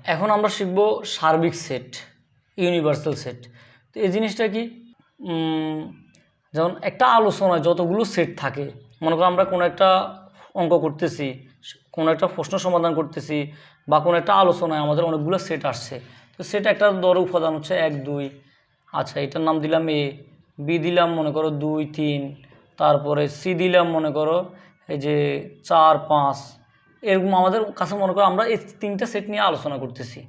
এখন আমরা শিখব সার্বিক সেট, ইউনিভার্সাল সেট। তো এই জিনিসটা কি, যেমন একটা আলোচনায় যতগুলো সেট থাকে, মনে করো আমরা কোনো একটা অঙ্ক করতেছি, কোনো একটা প্রশ্ন সমাধান করতেছি, বা কোনো একটা আলোচনায় আমাদের অনেকগুলো সেট আসছে। তো সেটা একটা ধরো উপাদান হচ্ছে 1 2, আচ্ছা এটার নাম দিলাম এ, বি দিলাম মনে করো 2 3, তারপরে সি দিলাম মনে করো এই যে 4 5। এরকম আমাদের কাছে মনে করো আমরা এই 3টা সেট নিয়ে আলোচনা করতেছি।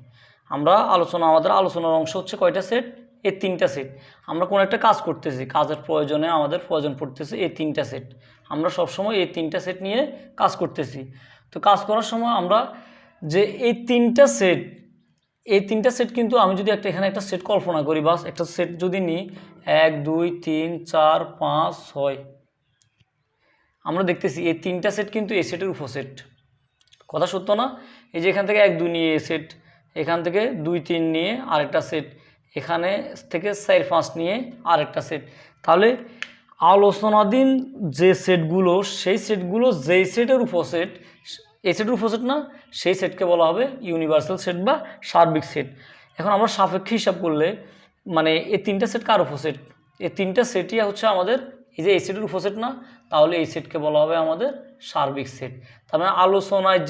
আমাদের আলোচনার অংশ হচ্ছে কয়টা সেট, এই 3টা সেট। আমরা কোনো একটা কাজ করতেছি, কাজের প্রয়োজনে আমাদের প্রয়োজন পড়তেছে এই 3টা সেট। আমরা সবসময় এই 3টা সেট নিয়ে কাজ করতেছি। তো কাজ করার সময় আমরা যে এই 3টা সেট কিন্তু আমি যদি এখানে একটা সেট কল্পনা করি, বাস একটা সেট যদি নিই 1 2 3 4 5 6, আমরা দেখতেছি এই 3টা সেট কিন্তু এই সেটের উপসেট। কথা সত্য না? এই যে এখান থেকে 1 2 নিয়ে সেট, এখান থেকে 2 3 নিয়ে আরেকটা সেট, এখানে থেকে 4 5 নিয়ে আরেকটা সেট। তাহলে আলোচনাধীন যে সেটগুলো, সেই সেটগুলো যেই সেটের উপসেট, এই সেটের উপসেট না, সেই সেটকে বলা হবে ইউনিভার্সাল সেট বা সার্বিক সেট। এখন আমরা সাপেক্ষ হিসাব করলে মানে এই 3টা সেট কার উপসেট? এই 3টা সেটই হচ্ছে আমাদের এই যে এই সেটের উপসেট না, তাহলে এই সেটকে বলা হবে আমাদের সার্বিক সেট। তার মানে আলোচনায়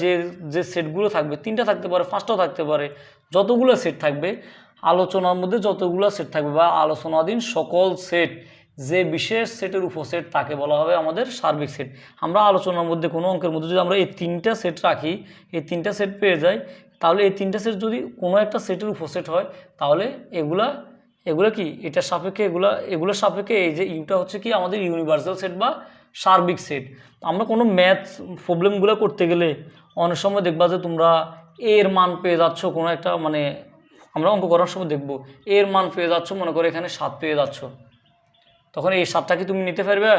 যে সেটগুলো থাকবে, 3টা থাকতে পারে, 5টাও থাকতে পারে, যতগুলো সেট থাকবে আলোচনার মধ্যে, যতগুলো সেট থাকবে বা আলোচনাধীন সকল সেট, যে বিশেষ সেটের উপসেট তাকে বলা হবে আমাদের সার্বিক সেট। আমরা আলোচনার মধ্যে কোনো অঙ্কের মধ্যে যদি আমরা এই 3টা সেট রাখি, এই 3টা সেট পেয়ে যাই, তাহলে এই 3টা সেট যদি কোনো একটা সেটের উপসেট হয়, তাহলে এগুলা কি এটার সাপেক্ষে এগুলোর সাপেক্ষে এই যে ইউটা হচ্ছে কি আমাদের ইউনিভার্সাল সেট বা সার্বিক সেট। আমরা কোনো ম্যাথস প্রবলেমগুলো করতে গেলে অনেক সময় দেখবা যে তোমরা এর মান পেয়ে যাচ্ছ, কোনো একটা মানে আমরা অঙ্ক করার সময় দেখব এর মান পেয়ে যাচ্ছ, মনে করো এখানে 7 পেয়ে যাচ্ছ, তখন এই 7টা কি তুমি নিতে পারবে?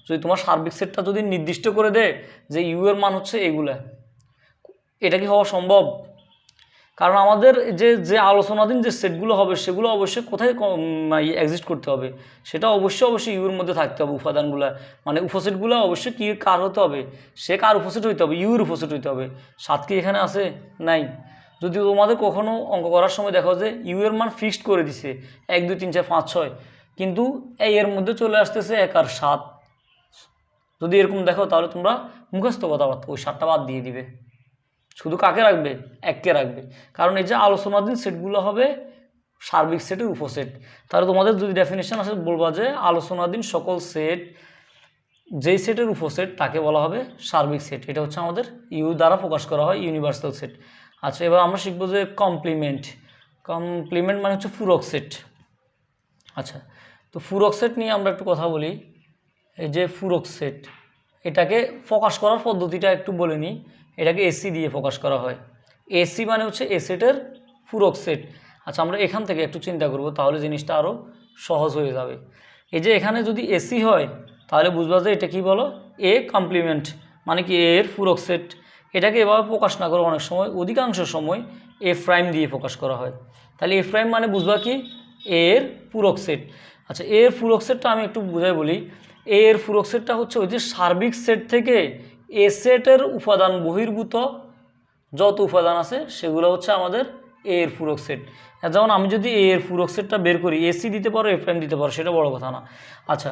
যদি তোমার সার্বিক সেটটা যদি নির্দিষ্ট করে দেয় যে ইউ এর মান হচ্ছে এগুলা, এটা কি হওয়া সম্ভব? কারণ আমাদের যে আলোচনাধীন যে সেটগুলো হবে সেগুলো অবশ্যই কোথায় এক্সিস্ট করতে হবে, সেটা অবশ্যই ইউর মধ্যে থাকতে হবে। উপাদানগুলো মানে উপসেটগুলো অবশ্যই কি কার হতে হবে, সে কার উপসেট হইতে হবে, ইউর উপসেট হইতে হবে। 7 কি এখানে আছে? নাই। যদি তোমাদের কখনো অঙ্ক করার সময় দেখো যে ইউ এর মান ফিক্সড করে দিছে 1 2 3 4 5 6, কিন্তু এই এর মধ্যে চলে আসতেছে 1 আর 7, যদি এরকম দেখো তাহলে তোমরা মুখস্থ কথাবার্তা ওই 7টা বাদ দিয়ে দিবে, শুধু কাকে রাখবে? 1কে রাখবে। কারণ এই যে আলোচনাধীন সেটগুলো হবে সার্বিক সেটের উপসেট। তাহলে তোমাদের যদি ডেফিনেশন আসে বলবা যে আলোচনাধীন সকল সেট যেই সেটের উপসেট তাকে বলা হবে সার্বিক সেট। এটা হচ্ছে আমাদের ইউ দ্বারা প্রকাশ করা হয় ইউনিভার্সাল সেট। আচ্ছা, এবার আমরা শিখবো যে কমপ্লিমেন্ট মানে হচ্ছে পূরক সেট। আচ্ছা, তো পূরক সেট নিয়ে আমরা একটু কথা বলি। এই যে পূরক সেট, এটাকে প্রকাশ করার পদ্ধতিটা একটু বলে নিই। এটাকে এসি দিয়ে প্রকাশ করা হয়। এসি মানে হচ্ছে এ সেটের পূরক সেট। আচ্ছা, আমরা এখান থেকে একটু চিন্তা করব, তাহলে জিনিসটা আরও সহজ হয়ে যাবে। এই যে এখানে যদি এসি হয় তাহলে বুঝবা যে এটা কি বলো, এ কমপ্লিমেন্ট মানে কি এর পূরক সেট। এটাকে এভাবে প্রকাশ না করে অনেক সময়, অধিকাংশ সময় এ প্রাইম দিয়ে প্রকাশ করা হয়। তাহলে এ প্রাইম মানে বুঝবা কি এর পূরক সেট। আচ্ছা, এর পূরক সেটটা আমি একটু বুঝাই বলি। এর পূরক সেটটা হচ্ছে ওই যে সার্বিক সেট থেকে এ সেটের উপাদান বহির্ভূত যত উপাদান আছে সেগুলো হচ্ছে আমাদের এর পূরক সেট। যেমন আমি যদি এর পূরক সেটটা বের করি, এসি দিতে পারো, এ প্রাইম দিতে পারো, সেটা বড় কথা না। আচ্ছা,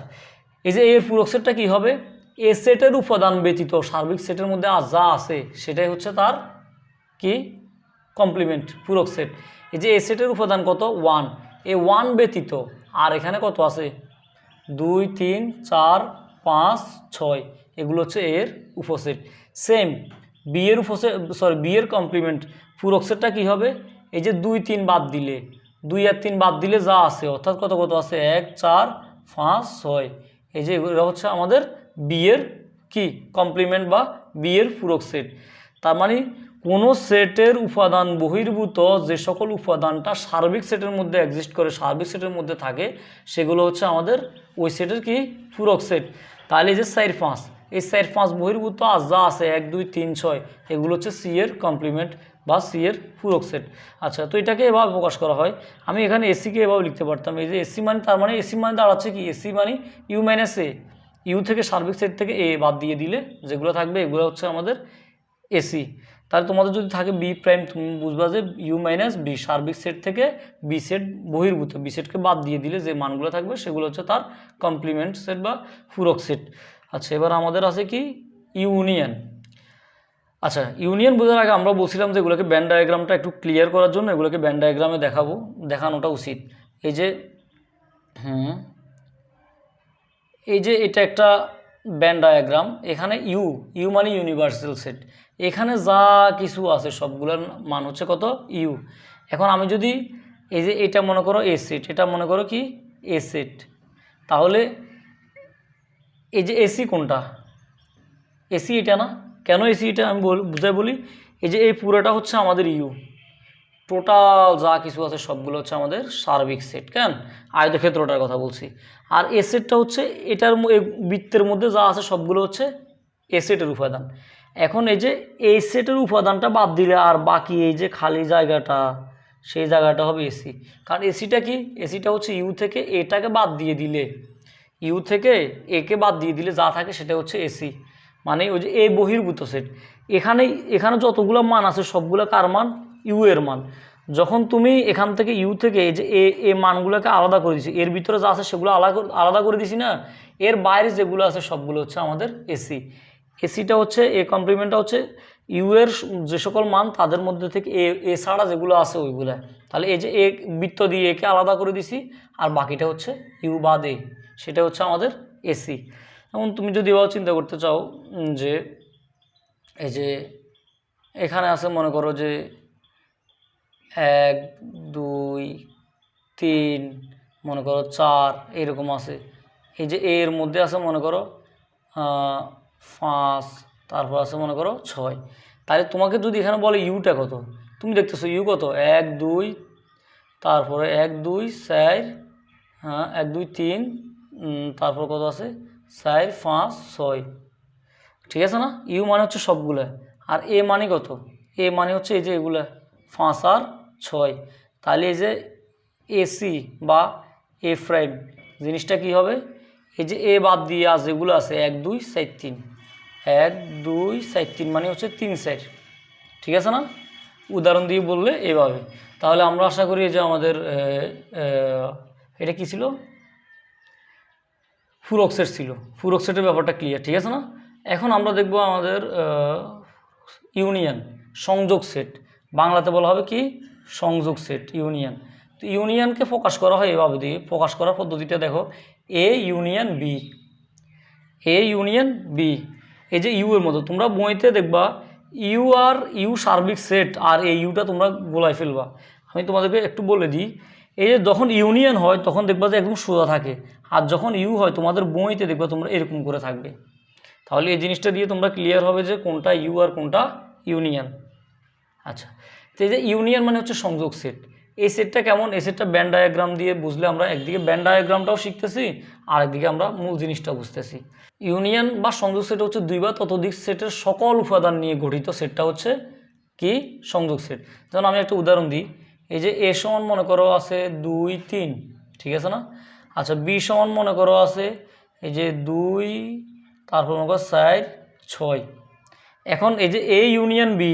এই যে এর পূরক সেটটা কী হবে? এ সেটের উপাদান ব্যতীত সার্বিক সেটের মধ্যে যা আছে সেটাই হচ্ছে তার কি কমপ্লিমেন্ট পূরক সেট। এই যে এ সেটের উপাদান কত? 1। এই 1 ব্যতীত আর এখানে কত আছে? 2 3 4 5 6, এগুলো হচ্ছে এর উপসেট। সেম বি এর উপসেট, বি এর কমপ্লিমেন্ট পূরক সেটটা কী হবে? এই যে 2 3 বাদ দিলে, 2 আর 3 বাদ দিলে যা আছে, অর্থাৎ কত আছে? 1 4 5 6। এই যে এগুলো হচ্ছে আমাদের বি এর কি কমপ্লিমেন্ট বা বি এর পূরক সেট। তার মানে কোনো সেটের উপাদান বহির্ভূত যে সকল উপাদানটা সার্বিক সেটের মধ্যে এক্সিস্ট করে, সার্বিক সেটের মধ্যে থাকে, সেগুলো হচ্ছে আমাদের ওই সেটের কি পূরক সেট। তাহলে এই যে 4 5, এই 4 5 বহির্ভূত আর যা আছে 1 2 3 6, এগুলো হচ্ছে সি এর কমপ্লিমেন্ট বা সি এর পূরক সেট। আচ্ছা, তো এটাকে এভাবে প্রকাশ করা হয়। আমি এখানে এসিকে এভাবে লিখতে পারতাম। এই যে এসি মানে, তার মানে এসি মানে দাঁড়াচ্ছে কি? এসি মানে ইউ মাইনাস এ। ইউ থেকে সার্বিক সেট থেকে এ বাদ দিয়ে দিলে যেগুলো থাকবে এগুলো হচ্ছে আমাদের এসি। তাহলে তোমাদের যদি থাকে বি প্রাইম, তুমি বুঝবা যে ইউ মাইনাস বি সার্বিক সেট থেকে বি সেট বহির্ভূত, বি সেটকে বাদ দিয়ে দিলে যে মানগুলো থাকবে সেগুলো হচ্ছে তার কমপ্লিমেন্ট সেট বা পূরক সেট। আচ্ছা, এবার আমাদের আছে কি ইউনিয়ন। আচ্ছা, ইউনিয়ন বোঝার আগে আমরা বলছিলাম যে এগুলোকে ব্যান্ড ডায়াগ্রামটা একটু ক্লিয়ার করার জন্য এগুলোকে ব্যান্ড ডায়াগ্রামে দেখানোটা উচিত। এই যে এটা একটা ব্যান্ড ডায়াগ্রাম, এখানে ইউ মানে ইউনিভার্সাল সেট, এখানে যা কিছু আছে সবগুলোর মান হচ্ছে কত ইউ। এখন আমি যদি এই যে এটা মনে করো এ সেট, এটা মনে করো কি এ সেট, তাহলে এই যে এসি কোনটা, এসি এটা না, কেন এসি এটা আমি বুঝাই বলি। এই যে এই পুরোটা হচ্ছে আমাদের ইউ, টোটাল যা কিছু আছে সবগুলো হচ্ছে আমাদের সার্বিক সেট, কেন আয়তক্ষেত্রটার কথা বলছি। আর এ সেটটা হচ্ছে এটার বৃত্তের মধ্যে যা আছে সবগুলো হচ্ছে এ সেটের উপাদান। এখন এই যে এই সেটের উপাদানটা বাদ দিলে আর বাকি এই যে খালি জায়গাটা, সেই জায়গাটা হবে এসি। কারণ এসিটা কি, এসিটা হচ্ছে ইউ থেকে এটাকে বাদ দিয়ে দিলে, ইউ থেকে একে বাদ দিয়ে দিলে যা থাকে সেটা হচ্ছে এসি, মানে ওই যে এ বহির্ভূত সেট। এখানে যতগুলো মান আছে সবগুলো কার মান, ইউ এর মান। যখন তুমি এখান থেকে ইউ থেকে এই যে এ মানগুলোকে আলাদা করে দিছি, এর ভিতরে যা আছে সেগুলো আলাদা করে দিছি না, এর বাইরে যেগুলো আছে সবগুলো হচ্ছে আমাদের এসি। এসিটা হচ্ছে এ কমপ্লিমেন্টটা হচ্ছে ইউ এর যে সকল মান তাদের মধ্যে থেকে এ ছাড়া যেগুলো আছে ওইগুলো। তাহলে এই যে এ বৃত্ত দিয়ে একে আলাদা করে দিছি আর বাকিটা হচ্ছে ইউ বাদ এ, সেটা হচ্ছে আমাদের এসি। এখন তুমি যদি এবার চিন্তা করতে চাও যে এই যে এখানে আছে মনে করো যে 1 2 3 মনে করো 4 এরকম আছে। এই যে এর মধ্যে আছে মনে করো 5, তারপর আছে মনে করো 6। তাহলে তোমাকে যদি এখানে বলে ইউটা কত, তুমি দেখতেছো ইউ কত 1 2, তারপরে 1 2 4, 1 2 3, তারপর কত আছে 4 5 6, ঠিক আছে না। ইউ মানে হচ্ছে সবগুলো। আর এ মানে কত, এ মানে হচ্ছে এই যে এগুলা 5 আর 6। তাহলে এই যে এসি বা এ প্রাইম জিনিসটা কি হবে, এই যে এ বাদ দিয়ে আজ যেগুলো আছে 1 2 4 3, 1 2 4 3 মানে হচ্ছে 3 4, ঠিক আছে না। উদাহরণ দিয়ে বললে এভাবে। তাহলে আমরা আশা করি যে আমাদের এটা কি ছিল, পূরক সেট ছিল, পূরক সেটের ব্যাপারটা ক্লিয়ার, ঠিক আছে না। এখন আমরা দেখব আমাদের ইউনিয়ন, সংযোগ সেট, বাংলাতে বলা হবে কি সংযোগ সেট, ইউনিয়ন। তো ইউনিয়নকে প্রকাশ করা হয় এভাবে দিয়ে, প্রকাশ করার পদ্ধতিটা দেখো, A union B, A union B. এই যে ইউ এর মতো তোমরা বইতে দেখবা ইউ সার্বিক সেট, আর এই ইউটা তোমরা গোলাই ফেলবা। আমি তোমাদেরকে একটু বলে দিই, এই যে যখন ইউনিয়ন হয় তখন দেখবা যে একদম সোজা থাকে, আর যখন ইউ হয় তোমাদের বইতে দেখবা তোমরা এরকম করে থাকবে। তাহলে এই জিনিসটা দিয়ে তোমরা ক্লিয়ার হবে যে কোনটা ইউ আর কোনটা ইউনিয়ন। আচ্ছা, তো এই যে ইউনিয়ন মানে হচ্ছে সংযোগ সেট। এই সেটটা কেমন, এই সেটটা ব্যান্ড ডায়াগ্রাম দিয়ে বুঝলে আমরা একদিকে ব্যান্ড ডায়াগ্রামটাও শিখতেছি আর একদিকে আমরা মূল জিনিসটা বুঝতেছি। ইউনিয়ন বা সংযোগ সেট হচ্ছে দুই বা ততোধিক সেটের সকল উপাদান নিয়ে গঠিত সেটটা হচ্ছে কি সংযোগ সেট। যেমন আমি একটা উদাহরণ দিই, এই যে এ সমান মনে করো আছে 2 3, ঠিক আছে না। আচ্ছা, বি সমান মনে করো আছে এই যে 2, তারপর মনে করো 4 6। এখন এই যে এ ইউনিয়ন বি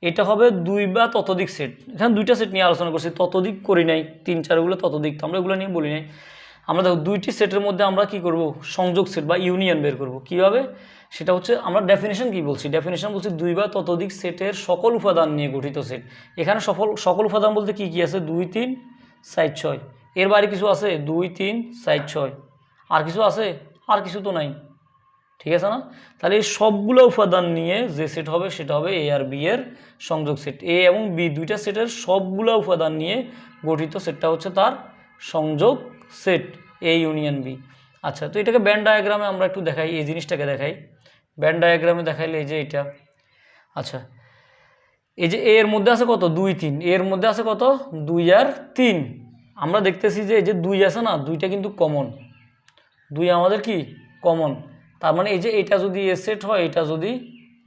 এটা হবে দুই বা ততোধিক সেট। এখানে দুইটা সেট নিয়ে আলোচনা করছি, ততোধিক করি নাই, 3 4গুলো ততোধিক, আমরা এগুলো নিয়ে বলি নাই। আমরা দেখো দুইটি সেটের মধ্যে আমরা কি করব, সংযোগ সেট বা ইউনিয়ন বের করব। কীভাবে, সেটা হচ্ছে আমরা ডেফিনেশন কি বলছি, ডেফিনেশন বলছি দুই বা ততোধিক সেটের সকল উপাদান নিয়ে গঠিত সেট। এখানে সকল উপাদান বলতে কি কি আছে, 2 3 4 6, এর বাইরে কিছু আছে 2 3 4 6, আর কিছু আছে, আর কিছু তো নাই, ঠিক আছে না। তাহলে এই সবগুলো উপাদান নিয়ে যে সেট হবে সেটা হবে এ আর বি এর সংযোগ সেট। এ এবং বি দুইটা সেটের সবগুলো উপাদান নিয়ে গঠিত সেটটা হচ্ছে তার সংযোগ সেট, এ ইউনিয়ন বি। আচ্ছা, তো এটাকে ব্যান্ড ডায়াগ্রামে আমরা একটু দেখাই, এই জিনিসটাকে দেখাই ব্যান্ড ডায়াগ্রামে দেখাইলে এই যে এটা। আচ্ছা, এই যে এর মধ্যে আছে কত 2 3, এর মধ্যে আছে কত 2 আর 3। আমরা দেখতেছি যে এই যে 2 আছে না, 2টা কিন্তু কমন, 2 আমাদের কি কমন। তার মানে এই যে এটা যদি এ সেট হয়, এটা যদি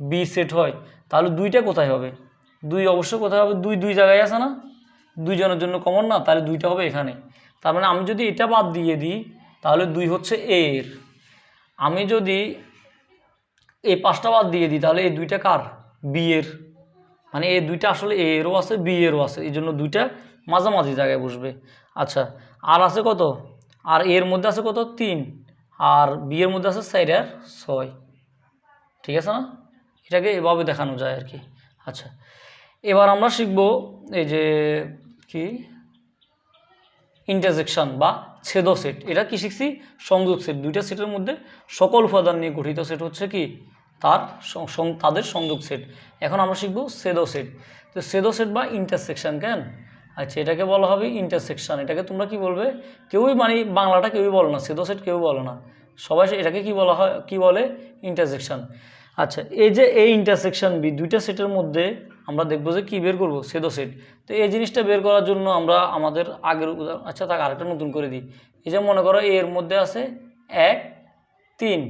বি সেট হয়, তাহলে 2টা কোথায় হবে, 2 অবশ্যই কোথায় হবে, 2 জায়গায় আছে না, 2 জনের জন্য কমন না, তাহলে 2টা হবে এখানে। তার মানে আমি যদি এটা বাদ দিয়ে দিই তাহলে 2 হচ্ছে এর, আমি যদি এই 5টা বাদ দিয়ে দিই তাহলে এই 2টা কার, বি এর। মানে এই দুইটা আসলে এ এরও আছে বি এরও আছে, এই জন্য দুইটা মাঝামাঝি জায়গায় বসবে। আচ্ছা, আর আছে কত, আর এর মধ্যে আছে কত 3, আর বি এর মধ্যে আছে 4 আর 6, ঠিক আছে না? এটাকে এভাবে দেখানো যায় আর কি। আচ্ছা, এবার আমরা শিখব এই যে কি ইন্টারসেকশন বা ছেদ সেট। এটা কি শিখছি? সংযোগ সেট। দুইটা সেটের মধ্যে সকল উপাদান নিয়ে গঠিত সেট হচ্ছে কি তাদের সংযোগ সেট। এখন আমরা শিখব ছেদ সেট। তো ছেদ সেট বা ইন্টারসেকশন কেন? আচ্ছা, এটাকে বলা হবে ইন্টারসেকশন। এটাকে তোমরা কি বলবে? কেউই মানে বাংলাটা কেউই বলে না, ছেদ সেট কেউ বলে না, সবাই এটাকে কি বলা হয়, কি বলে? ইন্টারসেকশন। আচ্ছা, এই যে এই ইন্টারসেকশন বি দুইটা সেটের মধ্যে আমরা দেখবো যে কী বের করবো? ছেদ সেট। তো এই জিনিসটা বের করার জন্য আমরা আমাদের আগের আচ্ছা তাকে আরেকটা নতুন করে দিই। এই যে মনে করো এর মধ্যে আছে 1, 3,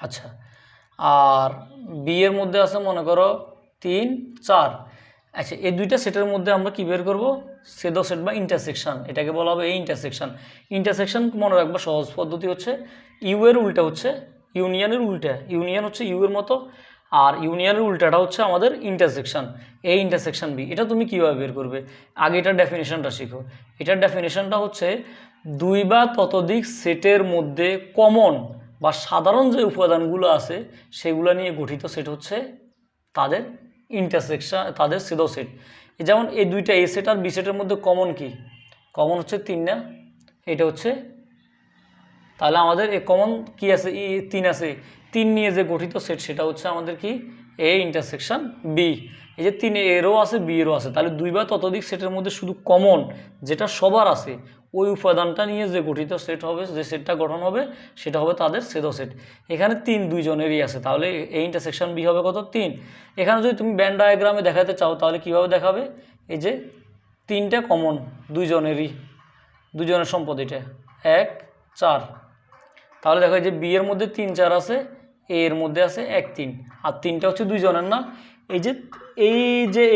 আচ্ছা, আর বি এর মধ্যে আছে মনে করো 3, 4। আচ্ছা, এই দুইটা সেটের মধ্যে আমরা কি বের করব? ছেদ সেট বা ইন্টারসেকশন। এটাকে বলা হবে এই ইন্টারসেকশন। ইন্টারসেকশন মনে রাখবা সহজ পদ্ধতি হচ্ছে ইউ এর উল্টা হচ্ছে ইউনিয়নের উল্টা। ইউনিয়ন হচ্ছে ইউ এর মতো, আর ইউনিয়নের উল্টাটা হচ্ছে আমাদের ইন্টারসেকশন। এই ইন্টারসেকশন বি, এটা তুমি কীভাবে বের করবে? আগে এটার ডেফিনেশনটা শিখো। এটার ডেফিনেশনটা হচ্ছে দুই বা ততোধিক সেটের মধ্যে কমন বা সাধারণ যে উপাদানগুলো আছে সেগুলো নিয়ে গঠিত সেট হচ্ছে তাদের ইন্টারসেকশন, তাদের ছেদ সেট। যেমন এই দুইটা এ সেট আর বি সেটের মধ্যে কমন কি? কমন হচ্ছে 3 না? এটা হচ্ছে, তাহলে আমাদের এ কমন কি আছে? 3 আছে। 3 নিয়ে যে গঠিত সেট সেটা হচ্ছে আমাদের কি? A intersection B. এই যে 3 এরও আছে বি এরও আছে, তাহলে দুই বা ততোধিক সেটের মধ্যে শুধু কমন যেটা সবার আছে ওই উপাদানটা নিয়ে যে গঠিত সেট হবে, যে সেটটা গঠন হবে সেটা হবে তাদের ছেদ সেট। এখানে 3 দুইজনেরই আছে, তাহলে এই ইন্টারসেকশন বি হবে কত? 3। এখানে যদি তুমি ব্যান ডায়াগ্রামে দেখাতে চাও তাহলে কীভাবে দেখাবে? এই যে 3টা কমন দুইজনেরই, দুজনের সম্পদ এটা 1, 4। তাহলে দেখো যে বি এর মধ্যে 3, 4 আছে, এ এর মধ্যে আছে 1, 3, আর 3টা হচ্ছে দুইজনের না?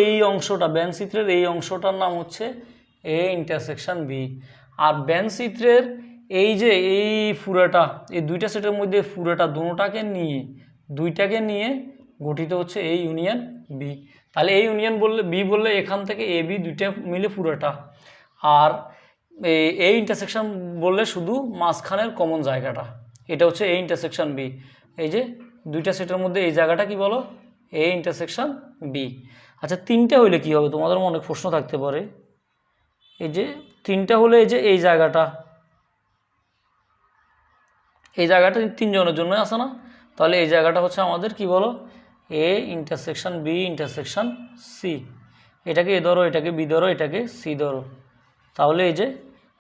এই অংশটা ব্যান চিত্রের এই অংশটার নাম হচ্ছে এ ইন্টারসেকশন বি। আর ব্যান চিত্রের এই যে এই পুরাটা, এই দুইটা সেটের মধ্যে পুরাটা দুইটাকে নিয়ে গঠিত হচ্ছে এই ইউনিয়ন বি। তাহলে এই ইউনিয়ন বললে বি বললে এখান থেকে এ বি দুইটা মিলে পুরাটা, আর এই ইন্টারসেকশন বললে শুধু মাঝখানের কমন জায়গাটা, এটা হচ্ছে এই ইন্টারসেকশন বি। এই যে দুইটা সেটের মধ্যে এই জায়গাটা কি বলো? এই ইন্টারসেকশন বি। আচ্ছা, 3টা হইলে কি হবে? তোমাদের অনেক প্রশ্ন থাকতে পারে। এই যে 3টা হলে এই যে এই জায়গাটা 3জনের জন্য আসে না? তাহলে এই জায়গাটা হচ্ছে আমাদের কি বলো? A intersection B intersection C. এটাকে এ ধরো, এটাকে বি ধরো, এটাকে সি ধরো। তাহলে এই যে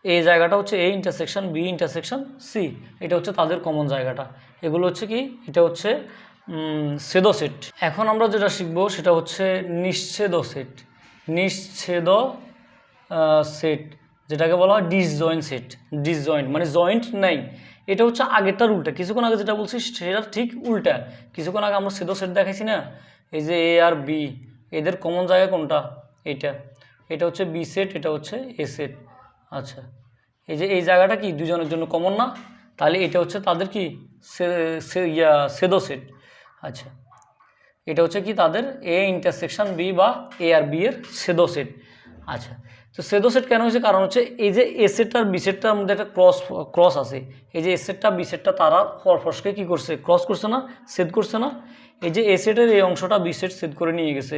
এই জায়গাটা হচ্ছে A intersection B intersection C, এটা হচ্ছে তাদের কমন জায়গাটা। এগুলো হচ্ছে কি? এটা হচ্ছে ছেদ সেট। এখন আমরা যেটা শিখব সেটা হচ্ছে নিশ্ছেদ সেট। নিশ্ছেদ সেট, যেটাকে বলা হয় ডিসজয়েন্ট সেট। ডিসজয়েন্ট মানে জয়েন্ট নাই, এটা হচ্ছে আগেরটার উল্টা। কিছুক্ষণ আগে যেটা বলছি সেটা ঠিক উল্টা। কিছুক্ষণ আগে আমরা ছেদ সেট দেখাইছি না? এই যে এ আর বি, এদের কমন জায়গা কোনটা? এটা হচ্ছে বি সেট, এটা হচ্ছে এ সেট। আচ্ছা, এই যে এই জায়গাটা কি দুজনের জন্য কমন না? তাহলে এটা হচ্ছে তাদের কি ছেদ সেট। আচ্ছা, এটা হচ্ছে কি তাদের এ ইন্টারসেকশন বি বা এ আর বি এর ছেদ সেট। আচ্ছা, তো ছেদ সেট কেন হয়েছে? কারণ হচ্ছে এই যে এ সেট আর বি সেটটার মধ্যে একটা ক্রস আছে। এই যে এ সেটটা বি সেটটা তারা পরস্পরকে কি করছে? ক্রস করছে না? ছেদ করছে না? এই যে এ সেটের এই অংশটা বি সেট ছেদ করে নিয়ে গেছে,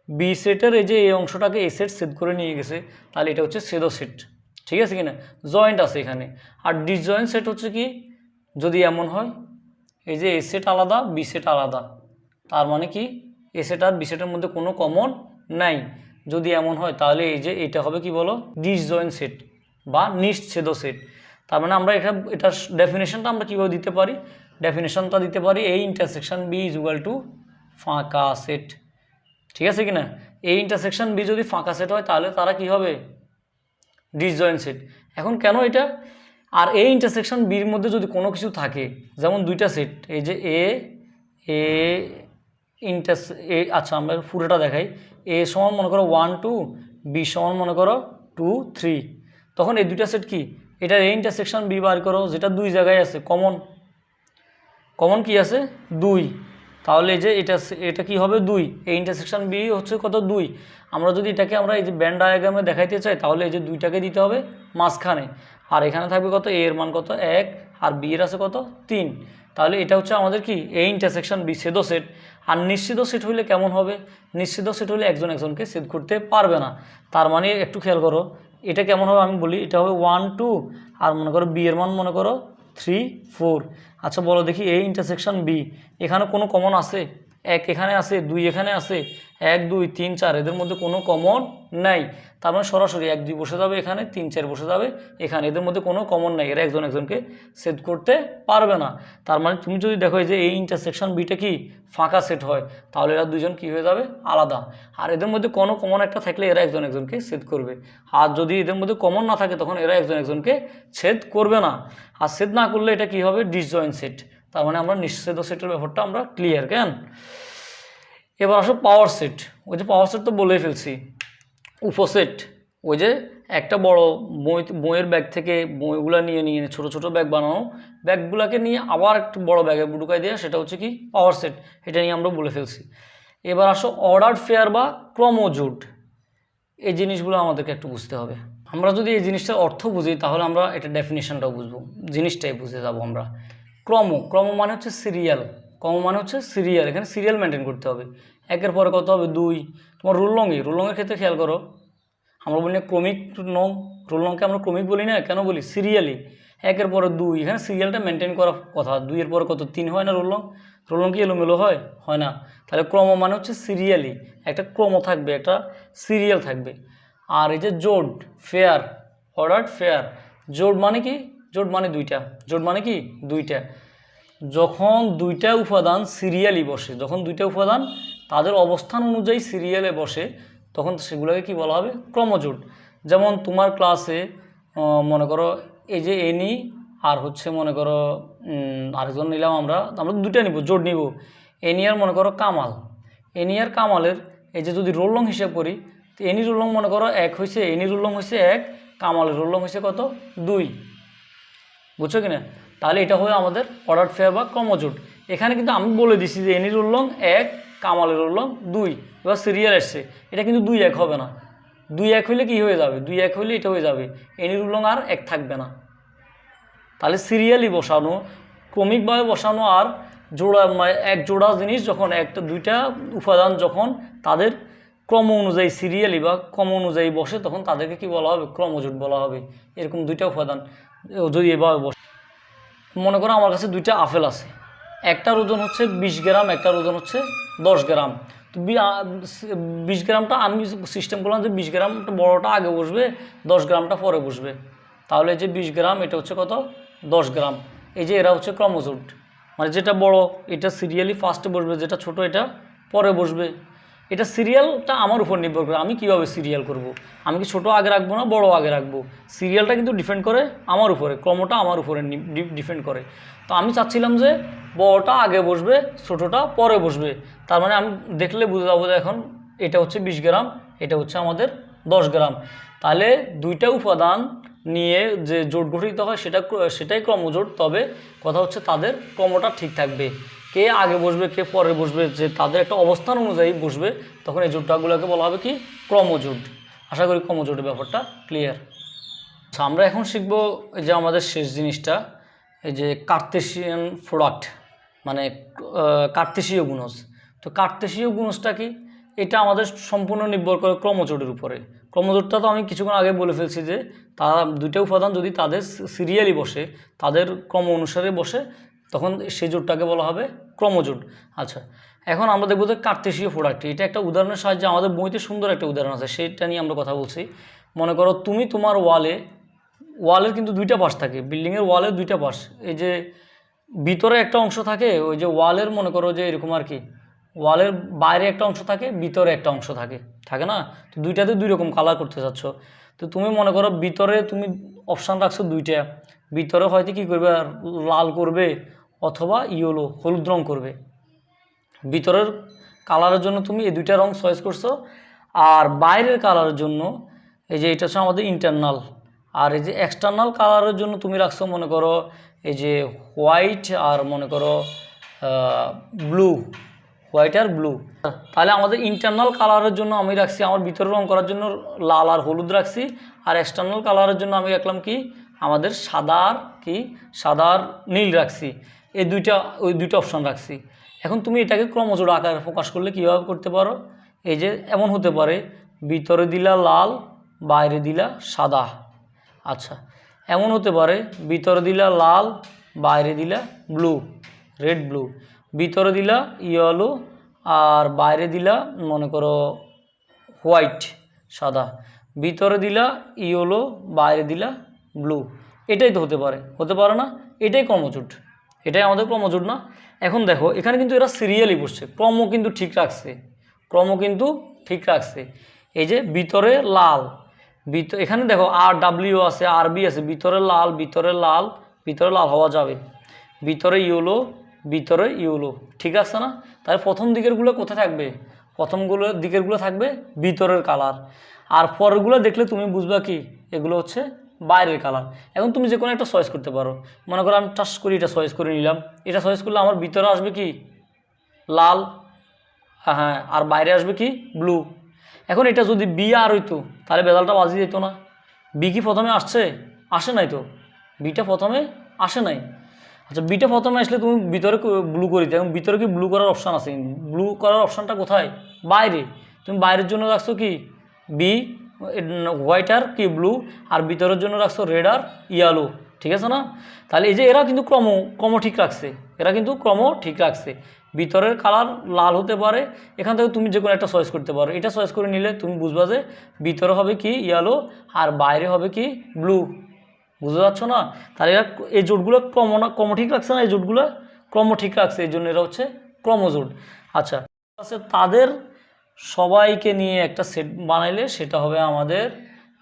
বি সেটের এই যে এই অংশটাকে এ সেট ছেদ করে নিয়ে গেছে, তাহলে এটা হচ্ছে ছেদ সেট। ঠিক আছে কিনা? জয়েন্ট আছে এখানে। আর ডিসজয়েন্ট সেট হচ্ছে কি? যদি এমন হয় এই যে এ সেট আলাদা বি সেট আলাদা, তার মানে কি এ সেট আর বি সেটের মধ্যে কোনো কমন নাই, যদি এমন হয় তাহলে এই যে এটা হবে কি বলো? ডিসজয়েন্ট সেট বা নিশ্ছেদ সেট। তার মানে আমরা এটার ডেফিনেশনটা আমরা কীভাবে দিতে পারি? ডেফিনেশনটা দিতে পারি এই intersection B is equal to ফাঁকা সেট। ঠিক আছে কিনা? এই ইন্টারসেকশন বি যদি ফাঁকা সেট হয় তাহলে তারা কি হবে? Disjoint set. এখন কেন এটা? আর এই ইন্টারসেকশন বির মধ্যে যদি কোনো কিছু থাকে, যেমন দুইটা সেট, এই যে আচ্ছা আমরা পুরোটা দেখাই। এ সমান মনে করো 1, 2, বি সমান মনে করো 2, 3। তখন এই দুইটা সেট কি? এটার এই ইন্টারসেকশন বি বার করো, যেটা দুই জায়গায় আছে কমন কি আছে? 2। তাহলে এই যে এটা কি হবে 2, এই ইন্টারসেকশন বি হচ্ছে কত 2। আমরা যদি এটাকে আমরা এই যে ব্যান্ড ডায়াগ্রামে দেখাইতে চাই তাহলে এই যে 2টাকে দিতে হবে মাঝখানে, আর এখানে থাকবে কত এ এর মান কত 1 আর বি এর আছে কত 3। তাহলে এটা হচ্ছে আমাদের কি এই ইন্টারসেকশন বি ছেদ সেট। আর নিশ্চিত সেট হইলে কেমন হবে? নিশ্চিত সেট হইলে একজন একজনকে ছেদ করতে পারবে না। তার মানে একটু খেয়াল করো এটা কেমন হবে আমি বলি, এটা হবে 1 2 আর মনে করো বি এর মান মনে করো 3 4। আচ্ছা বলো দেখি এই ইন্টারসেকশন বি এখানে কোনো কমন আছে? 1 এখানে আছে, 2 এখানে আছে, 1 2 3 4 এদের মধ্যে কোনো কমন নাই। তার মানে সরাসরি 1 2 বসে যাবে এখানে, 3 4 বসে যাবে এখানে, এদের মধ্যে কোনো কমন নাই, এরা একজন একজনকে সেট করতে পারবে না। তার মানে তুমি যদি দেখো যে এই ইন্টারসেকশন বিটা কি ফাঁকা সেট হয় তাহলে এরা দুজন কি হয়ে যাবে আলাদা, আর এদের মধ্যে কোনো কমন একটা থাকলে এরা একজন একজনকে ছেদ করবে। আর যদি এদের মধ্যে কমন না থাকে তখন এরা একজন একজনকে ছেদ করবে না। আর ছেদ না করলে এটা কি হবে ডিসজয়েন্ট সেট। তার মানে আমরা নিঃছেদ সেটের ব্যাপারটা আমরা ক্লিয়ার। কেন এবার আসো পাওয়ার সেট। ওই যে পাওয়ার সেট তো বলেই ফেলছি। উপসেট ওই যে একটা বড় বইয়ের ব্যাগ থেকে বইগুলো নিয়ে নিয়ে ছোটো ছোটো ব্যাগ বানানো, ব্যাগগুলোকে নিয়ে আবার একটু বড় ব্যাগে ঢুকাই দেওয়া, সেটা হচ্ছে কি পাওয়ার সেট। এটা নিয়ে আমরা বলে ফেলছি। এবার আসো অর্ডার ফেয়ার বা ক্রমজোট। এই জিনিসগুলো আমাদেরকে একটু বুঝতে হবে। আমরা যদি এই জিনিসটার অর্থ বুঝি তাহলে আমরা এটা ডেফিনেশনটাও বুঝবো, জিনিসটাই বুঝে যাবো আমরা। ক্রম মানে হচ্ছে সিরিয়াল, ক্রম মানে হচ্ছে সিরিয়াল, এখানে সিরিয়াল মেনটেন করতে হবে। 1-এর পরে কত হবে 2। তোমার রুল লংয়ের ক্ষেত্রে খেয়াল করো, আমরা বলি না ক্রমিক নং, রুল লংকে আমরা ক্রমিক বলি না, কেন বলি সিরিয়ালি। 1-এর পরে 2, এখানে সিরিয়ালটা মেনটেন করার কথা। 2-এর পরে কত 3 হয় না রুল লং কি এলোমেলো হয়? হয় না। তাহলে ক্রম মানে হচ্ছে সিরিয়ালি, একটা ক্রম থাকবে, একটা সিরিয়াল থাকবে। আর এই যে Joad fair, order fair, Joad মানে কি? জোড মানে দুইটা, জোড মানে কি দুইটা। যখন দুইটা উপাদান সিরিয়ালি বসে, যখন দুইটা উপাদান তাদের অবস্থান অনুযায়ী সিরিয়ালে বসে তখন সেগুলোকে কি বলা হবে ক্রমজোট। যেমন তোমার ক্লাসে মনে করো এই যে এনি আর হচ্ছে মনে করো আরেকজন নিলাম, আমরা দুইটা নিব, জোট নিব। এনি আর মনে করো কামাল, এনি আর কামালের এই যে যদি রোল লং হিসাব করি তো এনি রোল লং মনে করো 1 হয়েছে, এনি রোল লং হয়েছে 1, কামালের রোল লং হয়েছে কত 2। বুঝছো কিনা? তাহলে এটা হয় আমাদের অর্ডার ফেয়ার বা ক্রমজোট। এখানে কিন্তু আমি বলে দিছি যে এনি রোল লং 1, কামালের রোল লং 2, এবার সিরিয়াল আসছে, এটা কিন্তু 2 1 হবে না। 2 1 হইলে কি হয়ে যাবে? 2 1 হইলে এটা হয়ে যাবে এনি রোল লং আর 1 থাকবে না। তাহলে সিরিয়ালি বসানো, ক্রমিকভাবে বসানো আর জোড়া, এক জোড়া জিনিস যখন দুইটা উপাদান যখন তাদের ক্রম অনুযায়ী সিরিয়ালি বা ক্রম অনুযায়ী বসে তখন তাদেরকে কি বলা হবে ক্রমজোট বলা হবে। এরকম দুইটা উপাদান যদি এভাবে বসে, মনে করো আমার কাছে দুইটা আপেল আছে, একটার ওজন হচ্ছে 20 গ্রাম, একটার ওজন হচ্ছে 10 গ্রাম। তো 20 গ্রামটা আমি সিস্টেম করলাম যে 20 গ্রামটা বড়টা আগে বসবে, 10 গ্রামটা পরে বসবে। তাহলে যে 20 গ্রাম এটা হচ্ছে কত 10 গ্রাম। এই যে এরা হচ্ছে ক্রমজোট, মানে যেটা বড় এটা সিরিয়ালি ফার্স্টে বসবে, যেটা ছোট এটা পরে বসবে। এটা সিরিয়ালটা আমার উপর নির্ভর করে, আমি কিভাবে সিরিয়াল করব। আমি কি ছোট আগে রাখবো না বড় আগে রাখবো, সিরিয়ালটা কিন্তু ডিপেন্ড করে আমার উপরে, ক্রমটা আমার উপরে ডিপেন্ড করে। তো আমি চাচ্ছিলাম যে বড়টা আগে বসবে, ছোটোটা পরে বসবে। তার মানে আমি দেখলে বুঝে যাবো যে এখন এটা হচ্ছে 20 গ্রাম, এটা হচ্ছে আমাদের 10 গ্রাম। তাহলে দুইটা উপাদান নিয়ে যে জোট গঠিত হয় সেটাই ক্রমজোট। তবে কথা হচ্ছে তাদের ক্রমটা ঠিক থাকবে, কে আগে বসবে কে পরে বসবে, যে তাদের একটা অবস্থান অনুযায়ী বসবে, তখন এই জোটটাগুলোকে বলা হবে কি ক্রমজোট। আশা করি ক্রমজোটের ব্যাপারটা ক্লিয়ার। আচ্ছা আমরা এখন শিখবো যে আমাদের শেষ জিনিসটা, এই যে কার্তেশিয়ান প্রোডাক্ট মানে কার্তেশীয় গুণজ। তো কার্তেশীয় গুণজটা কি? এটা আমাদের সম্পূর্ণ নির্ভর করে ক্রমজোটের উপরে। ক্রমজোটটা তো আমি কিছুক্ষণ আগে বলে ফেলছি যে তারা দুইটা উপাদান যদি তাদের সিরিয়ালি বসে, তাদের ক্রম অনুসারে বসে, তখন সেই জোটটাকে বলা হবে ক্রমজোট। আচ্ছা এখন আমরা দেখবো যে কার্তেশীয় প্রোডাক্ট, এটা একটা উদাহরণের সাহায্যে, আমাদের বইতে সুন্দর একটা উদাহরণ আছে সেটা নিয়ে আমরা কথা বলছি। মনে করো তুমি তোমার ওয়ালের কিন্তু দুইটা পাশ থাকে, বিল্ডিংয়ের ওয়ালের দুইটা পাশ, এই যে ভিতরে একটা অংশ থাকে, ওই যে ওয়ালের মনে করো যে এরকম আর কি, ওয়ালের বাইরে একটা অংশ থাকে, ভিতরে একটা অংশ থাকে না? তো দুইটাতে দুই রকম কালার করতে চাচ্ছ। তো তুমি মনে করো ভিতরে তুমি অপশান রাখছো দুইটা, ভিতরে হয়তো কী করবে লাল করবে অথবা ইয়েলো হলুদ রং করবে। ভিতরের কালারের জন্য তুমি এই দুইটা রং চয়েস করছো, আর বাইরের কালারের জন্য এই যে এটা হচ্ছে আমাদের ইন্টারনাল, আর এই যে এক্সটার্নাল কালারের জন্য তুমি রাখছো মনে করো এই যে হোয়াইট আর মনে করো ব্লু, হোয়াইট আর ব্লু। তাহলে আমাদের ইন্টারনাল কালারের জন্য আমি রাখছি, আমার ভিতরে রং করার জন্য লাল আর হলুদ রাখছি, আর এক্সটার্নাল কালারের জন্য আমি রাখলাম কি আমাদের সাদা আর নীল রাখছি। ওই দুইটা অপশান রাখছি। এখন তুমি এটাকে ক্রমজোড় আকারে প্রকাশ করলে কীভাবে করতে পারো, এই যে এমন হতে পারে ভিতরে দিলা লাল বাইরে দিলা সাদা। আচ্ছা, এমন হতে পারে ভিতরে দিলা লাল বাইরে দিলা ব্লু, রেড ব্লু, ভিতরে দিলা ইয়েলো আর বাইরে দিলা মনে করো হোয়াইট সাদা, ভিতরে দিলা ইয়েলো বাইরে দিলা ব্লু। এটাই তো হতে পারে না? এটাই ক্রমজোট, এটাই আমাদের ক্রমজোট না? এখন দেখো এখানে কিন্তু এরা সিরিয়ালি বসছে, ক্রম কিন্তু ঠিক রাখছে। এই যে ভিতরে লাল, এখানে দেখো আর ডাব্লিউ আছে, আর বি আছে, ভিতরে লাল হওয়া যাবে, ভিতরে ইয়েলো, ঠিক আছে না? তাহলে প্রথম দিকেরগুলো কোথায় থাকবে? দিকেরগুলো থাকবে ভিতরের কালার, আর পরেরগুলো দেখলে তুমি বুঝবা কি এগুলো হচ্ছে বাইরের কালার। এখন তুমি যে কোনো একটা চয়েস করতে পারো, মনে করো আমি টাচ করি এটা চয়েস করে নিলাম, এটা চয়েস করলে আমার ভিতরে আসবে কি লাল, হ্যাঁ, আর বাইরে আসবে কি ব্লু। এখন এটা যদি বি আর হইতো তাহলে বেজালটা বাজি যেত না। বি কি প্রথমে আসে নাই তো, বিটা প্রথমে আসে নাই। আচ্ছা, বিটা প্রথমে আসলে তুমি ভিতরে ব্লু করে দিতে, এবং ভিতরে কি ব্লু করার অপশান আছে? ব্লু করার অপশানটা কোথায়? বাইরে। তুমি বাইরের জন্য রাখছো কি বি হোয়াইট আর কি ব্লু, আর ভিতরের জন্য রাখছো রেড আর ইয়েলো, ঠিক আছে না? তাহলে এই যে এরা কিন্তু ক্রম ঠিক রাখছে, ভিতরের কালার লাল হতে পারে, এখান থেকে তুমি যে কোনো একটা চয়েস করতে পারো। এটা চয়েস করে নিলে তুমি বুঝবা যে ভিতরে হবে কি ইয়েলো আর বাইরে হবে কি ব্লু। বুঝতে পারছো না? তাহলে এরা এই জোটগুলো ক্রম ঠিক রাখছে না, এই জোটগুলো ক্রম ঠিক রাখছে, এই জন্য এরা হচ্ছে ক্রমজোট। আচ্ছা, তাদের সবাইকে নিয়ে একটা সেট বানাইলে সেটা হবে আমাদের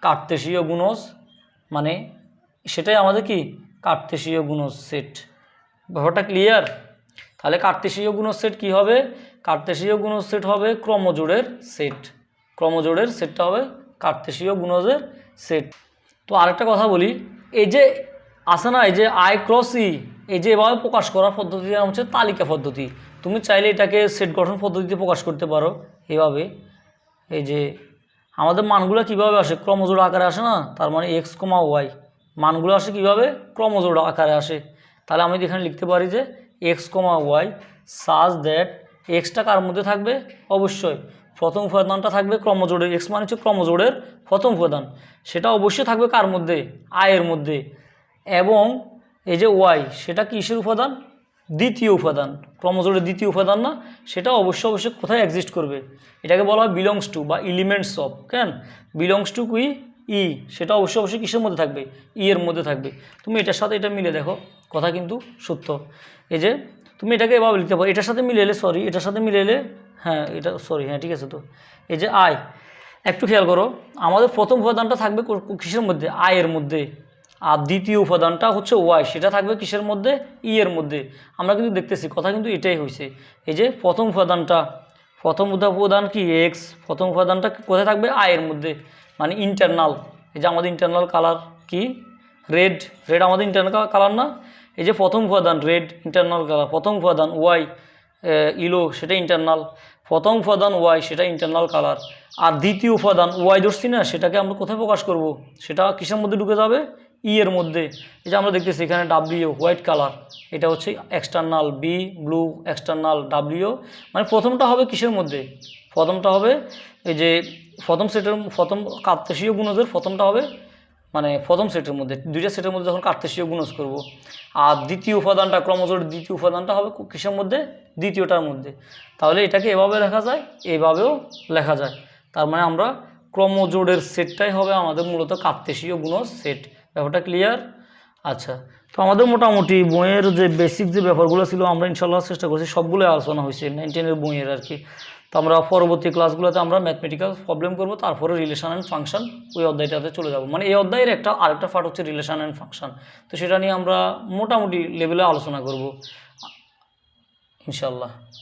কার্তেশীয় গুণজ, মানে সেটাই আমাদের কি কার্তেশীয় গুণজ সেট। ব্যাপারটা ক্লিয়ার? তাহলে কার্তেশীয় গুণজ সেট কী হবে? কার্তেশীয় গুণজ সেট হবে ক্রমজোড়ের সেটটা হবে কার্তেশীয় গুণজের সেট। তো আরেকটা কথা বলি, এই যে আছে না, এই যে আই ক্রস ই, এই যে এভাবে প্রকাশ করার পদ্ধতির নাম হচ্ছে তালিকা পদ্ধতি। তুমি চাইলে এটাকে সেট গঠন পদ্ধতিতে প্রকাশ করতে পারো এভাবে। এই যে আমাদের মানগুলো কিভাবে আসে? ক্রমজোড় আকারে আসে না? তার মানে এক্স কমা ওয়াই মানগুলো আসে কিভাবে? ক্রমজোড় আকারে আসে। তাহলে আমি এখানে লিখতে পারি যে X comma Y such that এক্সটা কার মধ্যে থাকবে? অবশ্যই প্রথম উপাদানটা থাকবে ক্রমজোড়ের, এক্স মানে হচ্ছে ক্রমজোড়ের প্রথম উপাদান, সেটা অবশ্যই থাকবে কার মধ্যে? আয়ের মধ্যে। এবং এই যে ওয়াই সেটা কিসের উপাদান? দ্বিতীয় উপাদান, ক্রমজোড়ের দ্বিতীয় উপাদান না? সেটা অবশ্যই কোথায় এক্সিস্ট করবে? এটাকে বলা হয় বিলংস টু বা এলিমেন্টস অফ। কেন বিলংস টু কি? ই, সেটা অবশ্যই কিসের মধ্যে থাকবে? ই এর মধ্যে থাকবে। তুমি এটার সাথে এটা মিলে দেখো, কথা কিন্তু সত্য। এই যে তুমি এটাকে এভাবে লিখতে পারো, এটার সাথে মিলে এলে হ্যাঁ ঠিক আছে। তো এই যে আই, একটু খেয়াল করো, আমাদের প্রথম উপাদানটা থাকবে কিসের মধ্যে? আয়ের মধ্যে, আর দ্বিতীয় উপাদানটা হচ্ছে ওয়াই, সেটা থাকবে কিসের মধ্যে? ই এর মধ্যে। আমরা কিন্তু দেখতেছি কথা কিন্তু এটাই হয়েছে। এই যে প্রথম উপাদান কি এক্স, প্রথম উপাদানটা কোথায় থাকবে? আয়ের মধ্যে, মানে ইন্টারনাল। এই যে আমাদের ইন্টারনাল কালার কি? রেড আমাদের ইন্টারনাল কালার না? এই যে প্রথম উপাদান রেড ইন্টারনাল কালার, প্রথম উপাদান ওয়াই ইলো সেটা ইন্টারনাল, প্রথম উপাদান ওয়াই সেটা ইন্টারনাল কালার, আর দ্বিতীয় উপাদান ওয়াই ধরছি না, সেটাকে আমরা কোথায় প্রকাশ করব? সেটা কিসের মধ্যে ঢুকে যাবে? ই এর মধ্যে। এই যে আমরা দেখতেছি এখানে ডাব্লিউ হোয়াইট কালার, এটা হচ্ছে external, B blue external, W মানে প্রথমটা হবে কিসের মধ্যে? প্রথমটা হবে এই যে প্রথম কার্তেশীয় গুণজের প্রথমটা হবে মানে প্রথম সেটের মধ্যে, দুইটা সেটের মধ্যে যখন কার্তেশীয় গুণজ করব, আর দ্বিতীয় উপাদানটা ক্রমজোড়ের দ্বিতীয় উপাদানটা হবে কিসের মধ্যে? দ্বিতীয়টার মধ্যে। তাহলে এটাকে এভাবে লেখা যায়, এভাবেও লেখা যায়। তার মানে আমরা ক্রমজোড়ের সেটটাই হবে আমাদের মূলত কার্তেশীয় গুণজ সেট। ব্যাপারটা ক্লিয়ার? আচ্ছা, তো আমাদের মোটামুটি বইয়ের যে বেসিক যে ব্যাপারগুলো ছিল আমরা ইনশাল্লাহ চেষ্টা করছি, সবগুলো আলোচনা হয়েছে 9-10 বইয়ের আর কি। তো আমরা পরবর্তী ক্লাসগুলোতে আমরা ম্যাথমেটিক্যাল প্রবলেম করব, তারপরে রিলেশন অ্যান্ড ফাংশন ওই অধ্যায়টাতে চলে যাব। মানে এই অধ্যায়ের আরেকটা পার্ট হচ্ছে রিলেশন অ্যান্ড ফাংশন, তো সেটা নিয়ে আমরা মোটামুটি লেভেলে আলোচনা করব ইনশাল্লাহ।